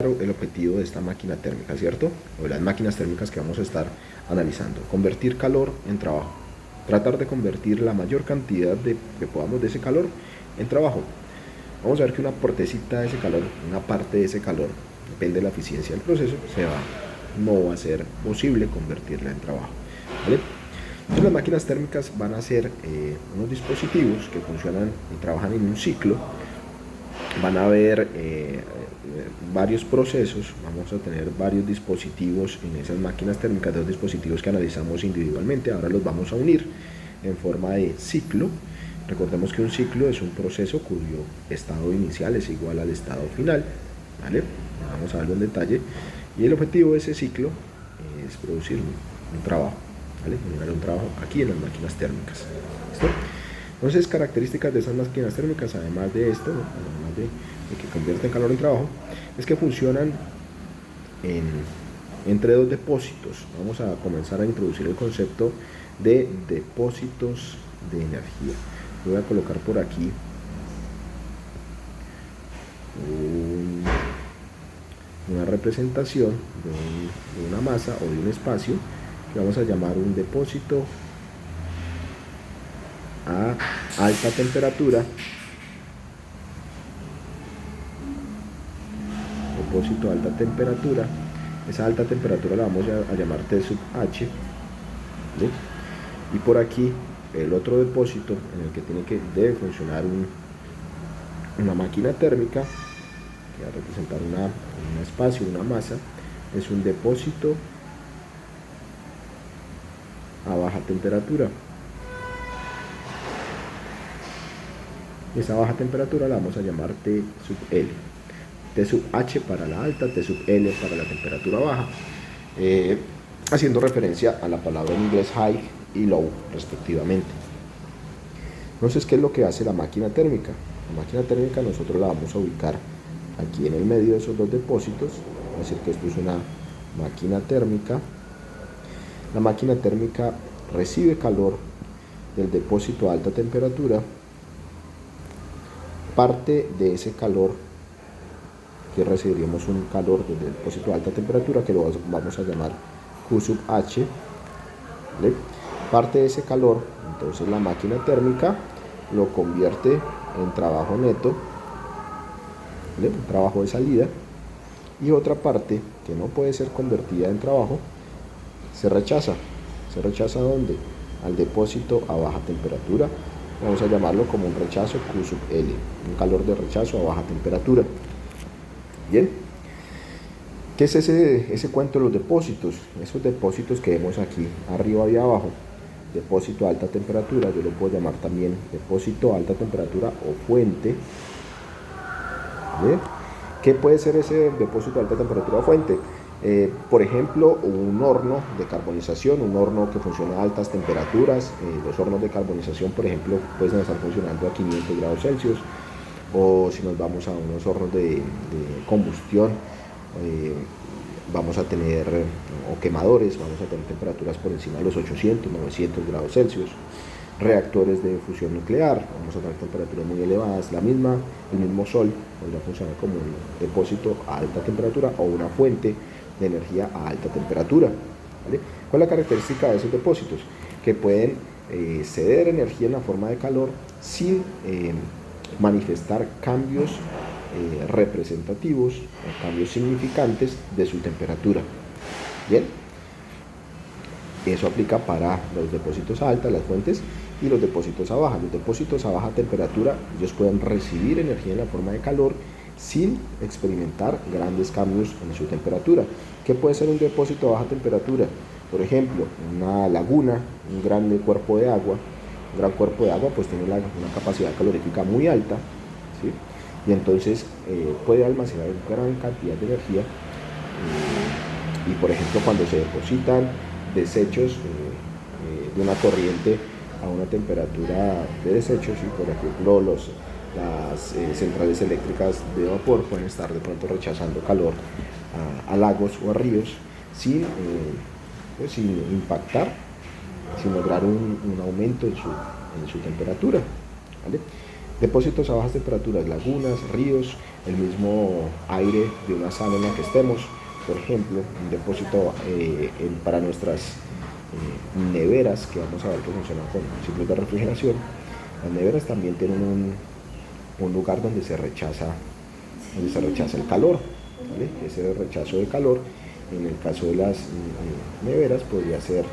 el objetivo de esta máquina térmica, ¿cierto? O de las máquinas térmicas que vamos a estar analizando. Convertir calor en trabajo. Tratar de convertir la mayor cantidad que podamos de ese calor en trabajo. Vamos a ver que una partecita de ese calor, una parte de ese calor, depende de la eficiencia del proceso, no va a ser posible convertirla en trabajo, ¿vale? Entonces las máquinas térmicas van a ser unos dispositivos que funcionan y trabajan en un ciclo. Van a haber varios procesos, vamos a tener varios dispositivos en esas máquinas térmicas, dos dispositivos que analizamos individualmente, ahora los vamos a unir en forma de ciclo. Recordemos que un ciclo es un proceso cuyo estado inicial es igual al estado final, ¿vale? Vamos a verlo en detalle. Y el objetivo de ese ciclo es producir un trabajo, ¿vale? Generar un trabajo aquí en las máquinas térmicas. ¿Listo? Entonces, características de esas máquinas térmicas, además de esto, ¿no? Además de que convierten calor en trabajo, es que funcionan entre dos depósitos. Vamos a comenzar a introducir el concepto de depósitos de energía. Voy a colocar por aquí una representación de una masa o de un espacio que vamos a llamar un depósito a alta temperatura. Depósito a alta temperatura. Esa alta temperatura la vamos a llamar T sub H, ¿sí? Y por aquí el otro depósito en el que debe funcionar una máquina térmica, que va a representar un espacio, una masa, es un depósito a baja temperatura. Esa baja temperatura la vamos a llamar T sub L. T sub H para la alta, T sub L para la temperatura baja, haciendo referencia a la palabra en inglés high y low respectivamente. Entonces, ¿qué es lo que hace la máquina térmica? La máquina térmica nosotros la vamos a ubicar aquí en el medio de esos dos depósitos, es decir que esto es una máquina térmica. La máquina térmica recibe calor del depósito a alta temperatura. Parte de ese calor, que recibiríamos un calor desde el depósito a alta temperatura, que lo vamos a llamar Q sub H, ¿vale? Parte de ese calor, entonces la máquina térmica lo convierte en trabajo neto, ¿vale? Un trabajo de salida, y otra parte que no puede ser convertida en trabajo se rechaza. ¿Se rechaza ¿dónde? Al depósito a baja temperatura. Vamos a llamarlo como un rechazo Q sub L, un calor de rechazo a baja temperatura. Bien, ¿qué es ese cuento de los depósitos? Esos depósitos que vemos aquí arriba y abajo, depósito a alta temperatura, yo lo puedo llamar también depósito a alta temperatura o fuente. ¿Bien? ¿Qué puede ser ese depósito a alta temperatura o fuente? Por ejemplo, un horno de carbonización, un horno que funciona a altas temperaturas. Los hornos de carbonización, por ejemplo, pueden estar funcionando a 500 grados Celsius, o si nos vamos a unos hornos de combustión, vamos a tener, o quemadores, vamos a tener temperaturas por encima de los 800, 900 grados Celsius. Reactores de fusión nuclear, vamos a tener temperaturas muy elevadas. El mismo sol podría funcionar como un depósito a alta temperatura o una fuente de energía a alta temperatura, ¿vale? ¿Cuál es la característica de esos depósitos? Que pueden ceder energía en la forma de calor sin manifestar cambios representativos o cambios significantes de su temperatura. Bien, eso aplica para los depósitos a alta, las fuentes, y los depósitos a baja. Los depósitos a baja temperatura, ellos pueden recibir energía en la forma de calor sin experimentar grandes cambios en su temperatura. ¿Qué puede ser un depósito a baja temperatura? Por ejemplo, una laguna, un gran cuerpo de agua. Un gran cuerpo de agua pues tiene una capacidad calorífica muy alta, ¿sí? Y entonces puede almacenar gran cantidad de energía. Y por ejemplo, cuando se depositan desechos de una corriente a una temperatura de desechos, y por ejemplo las centrales eléctricas de vapor pueden estar de pronto rechazando calor a lagos o a ríos sin impactar, sin lograr un aumento en su temperatura, ¿vale? Depósitos a bajas temperaturas, lagunas, ríos, el mismo aire de una sala en la que estemos. Por ejemplo, un depósito para nuestras neveras, que vamos a ver que funcionan con ciclos de refrigeración. Las neveras también tienen un lugar donde se rechaza el calor, ¿vale? Ese rechazo de calor, en el caso de las neveras, podría ser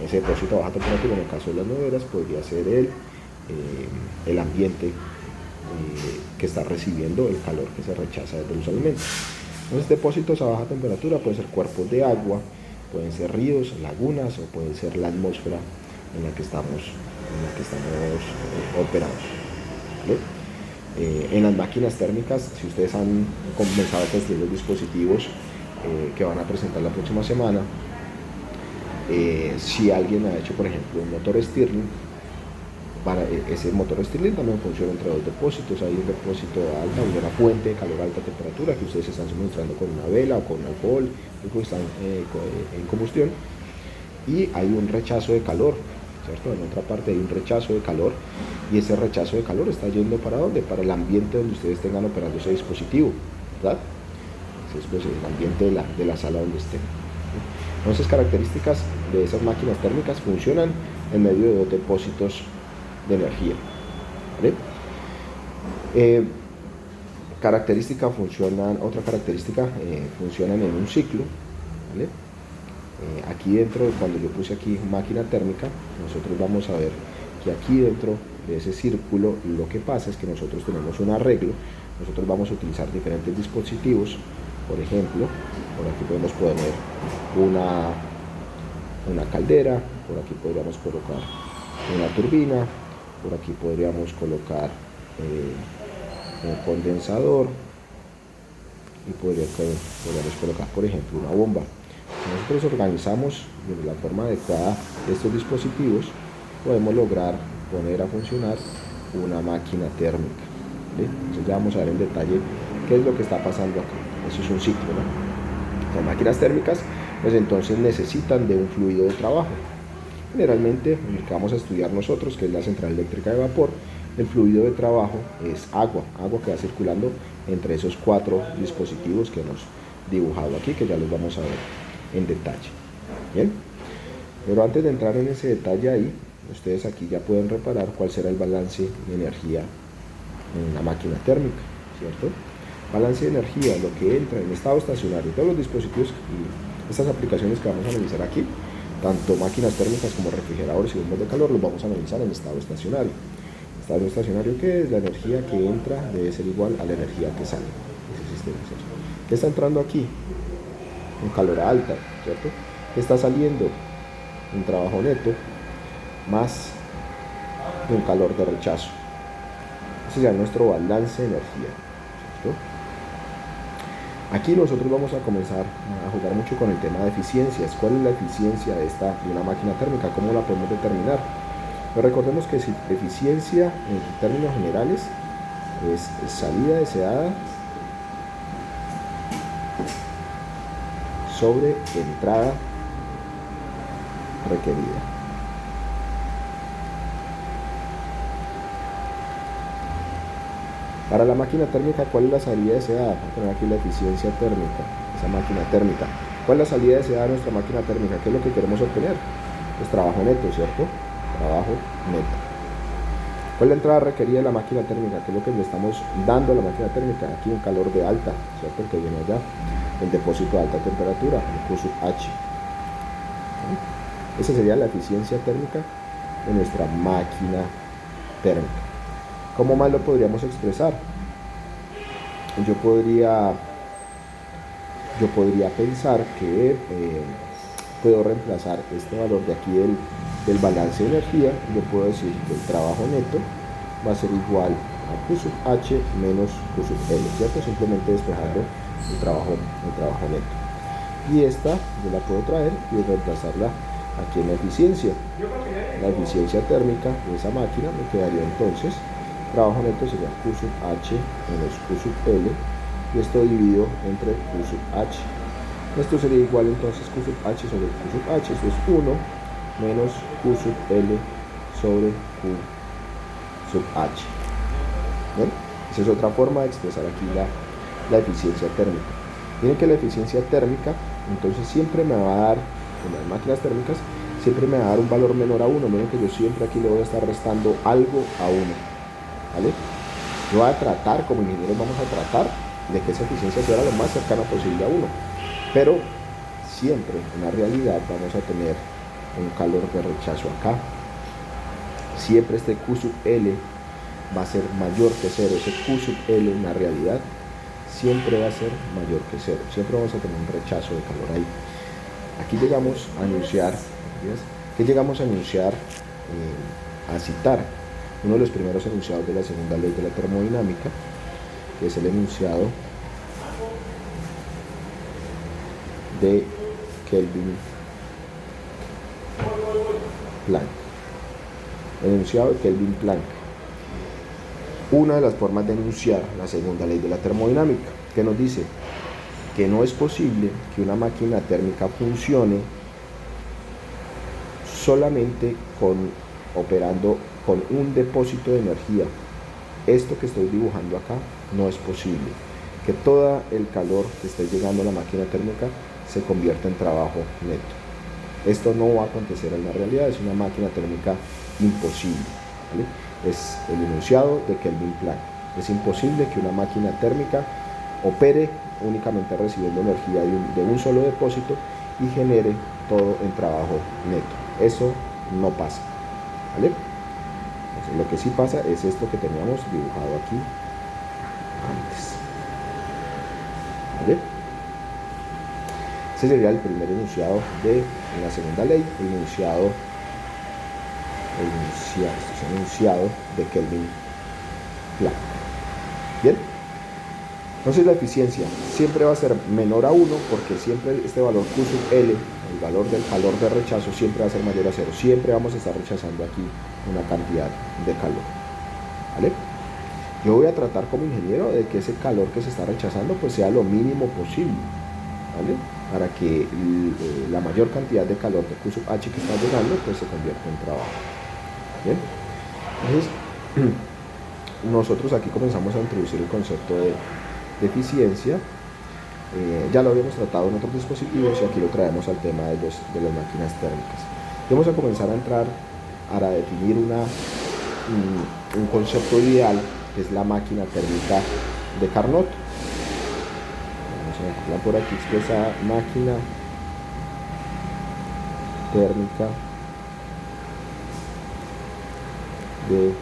ese depósito a baja temperatura. En el caso de las neveras, podría ser el ambiente que está recibiendo el calor que se rechaza de los alimentos. Entonces, depósitos a baja temperatura pueden ser cuerpos de agua, pueden ser ríos, lagunas, o pueden ser la atmósfera en la que estamos operando, ¿vale? En las máquinas térmicas, si ustedes han comenzado a construir los dispositivos que van a presentar la próxima semana, si alguien ha hecho, por ejemplo, un motor Stirling, ese motor Stirling también funciona entre dos depósitos. Hay un depósito alta, una fuente de calor a alta temperatura que ustedes están suministrando con una vela o con alcohol, que están en combustión, y hay un rechazo de calor, ¿cierto? En otra parte hay un rechazo de calor, y ese rechazo de calor está yendo ¿para dónde? Para el ambiente donde ustedes tengan operando ese dispositivo, ¿verdad? Ese es pues el ambiente de la sala donde estén. Entonces, características de esas máquinas térmicas: funcionan en medio de dos depósitos de energía, ¿vale? Otra característica, funcionan en un ciclo, ¿vale? Aquí dentro, cuando yo puse aquí máquina térmica, nosotros vamos a ver que aquí dentro de ese círculo lo que pasa es que nosotros tenemos un arreglo. Nosotros vamos a utilizar diferentes dispositivos. Por ejemplo, por aquí podemos poner una caldera, por aquí podríamos colocar una turbina, por aquí podríamos colocar un condensador, y podríamos colocar, por ejemplo, una bomba. Si nosotros organizamos de la forma adecuada estos dispositivos, podemos lograr poner a funcionar una máquina térmica, ¿sí? Entonces ya vamos a ver en detalle qué es lo que está pasando acá. Eso es un ciclo, ¿no? Las máquinas térmicas, pues entonces necesitan de un fluido de trabajo. Generalmente, el que vamos a estudiar nosotros, que es la central eléctrica de vapor, el fluido de trabajo es agua que va circulando entre esos cuatro dispositivos que hemos dibujado aquí, que ya los vamos a ver en detalle. Bien, pero antes de entrar en ese detalle ahí, ustedes aquí ya pueden reparar cuál será el balance de energía en una máquina térmica, ¿cierto? Balance de energía, lo que entra en estado estacionario, todos los dispositivos y estas aplicaciones que vamos a analizar aquí, tanto máquinas térmicas como refrigeradores y bombas de calor, los vamos a analizar en estado estacionario. Estado estacionario, ¿qué es? La energía que entra debe ser igual a la energía que sale de ese sistema, ¿cierto? ¿Qué está entrando aquí? Un calor alta, ¿cierto? ¿Qué está saliendo? Un trabajo neto más un calor de rechazo. Ese sería nuestro balance de energía, ¿cierto? Aquí nosotros vamos a comenzar a jugar mucho con el tema de eficiencias. ¿Cuál es la eficiencia de una máquina térmica? ¿Cómo la podemos determinar? Pero recordemos que si eficiencia en términos generales es salida deseada sobre entrada requerida. Para la máquina térmica, ¿cuál es la salida deseada? Vamos a poner aquí la eficiencia térmica, esa máquina térmica. ¿Cuál es la salida deseada de nuestra máquina térmica? ¿Qué es lo que queremos obtener? Pues trabajo neto, ¿cierto? Trabajo neto. ¿Cuál es la entrada requerida de la máquina térmica? ¿Qué es lo que le estamos dando a la máquina térmica? Aquí un calor de alta, ¿cierto? El que viene allá, el depósito de alta temperatura, el Q sub H. Esa sería la eficiencia térmica de nuestra máquina térmica. ¿Cómo más lo podríamos expresar? Yo podría pensar que puedo reemplazar este valor de aquí del balance de energía. Yo puedo decir que el trabajo neto va a ser igual a Q sub H menos Q sub L, ¿cierto? Simplemente despejando el trabajo neto. Y esta yo la puedo traer y reemplazarla aquí en la eficiencia. La eficiencia térmica de esa máquina me quedaría entonces, trabajo neto sería Q sub H menos Q sub L, y esto dividido entre Q sub H. Esto sería igual entonces Q sub H sobre Q sub H, esto es 1 menos Q sub L sobre Q sub H. ¿Bien? Esa es otra forma de expresar aquí la eficiencia térmica. Miren que la eficiencia térmica, entonces siempre me va a dar, en las máquinas térmicas, siempre me va a dar un valor menor a 1. Miren que yo siempre aquí le voy a estar restando algo a 1. ¿Vale? Yo voy a tratar, como ingenieros vamos a tratar de que esa eficiencia sea lo más cercana posible a 1. Pero siempre en la realidad vamos a tener un calor de rechazo acá. Siempre este Q sub L va a ser mayor que 0. Ese Q sub L en la realidad siempre va a ser mayor que 0. Siempre vamos a tener un rechazo de calor ahí. Aquí llegamos a anunciar, a citar uno de los primeros enunciados de la segunda ley de la termodinámica, que es el enunciado de Kelvin-Planck. El enunciado de Kelvin-Planck. Una de las formas de enunciar la segunda ley de la termodinámica, que nos dice que no es posible que una máquina térmica funcione solamente operando con un depósito de energía. Esto que estoy dibujando acá no es posible. Que todo el calor que esté llegando a la máquina térmica se convierta en trabajo neto. Esto no va a acontecer en la realidad, es una máquina térmica imposible. ¿Vale? Es el enunciado de Kelvin-Planck. Es imposible que una máquina térmica opere únicamente recibiendo energía de un solo depósito y genere todo en trabajo neto. Eso no pasa. ¿Vale? Entonces, lo que sí pasa es esto que teníamos dibujado aquí antes. ¿Vale? Ese sería el primer enunciado de la segunda ley, el enunciado de Kelvin-Planck. Bien, entonces la eficiencia siempre va a ser menor a 1 porque siempre este valor Q sub L, el valor del calor de rechazo, siempre va a ser mayor a 0. Siempre vamos a estar rechazando aquí una cantidad de calor. ¿Vale? Yo voy a tratar como ingeniero de que ese calor que se está rechazando pues sea lo mínimo posible. ¿Vale? Para que la mayor cantidad de calor de Q sub H que está llegando pues se convierta en trabajo. Bien, entonces nosotros aquí comenzamos a introducir el concepto de eficiencia. Ya lo habíamos tratado en otros dispositivos y aquí lo traemos al tema de las máquinas térmicas. Y vamos a comenzar a entrar a definir un concepto ideal que es la máquina térmica de Carnot. Vamos a dejarla por aquí expresada, máquina térmica de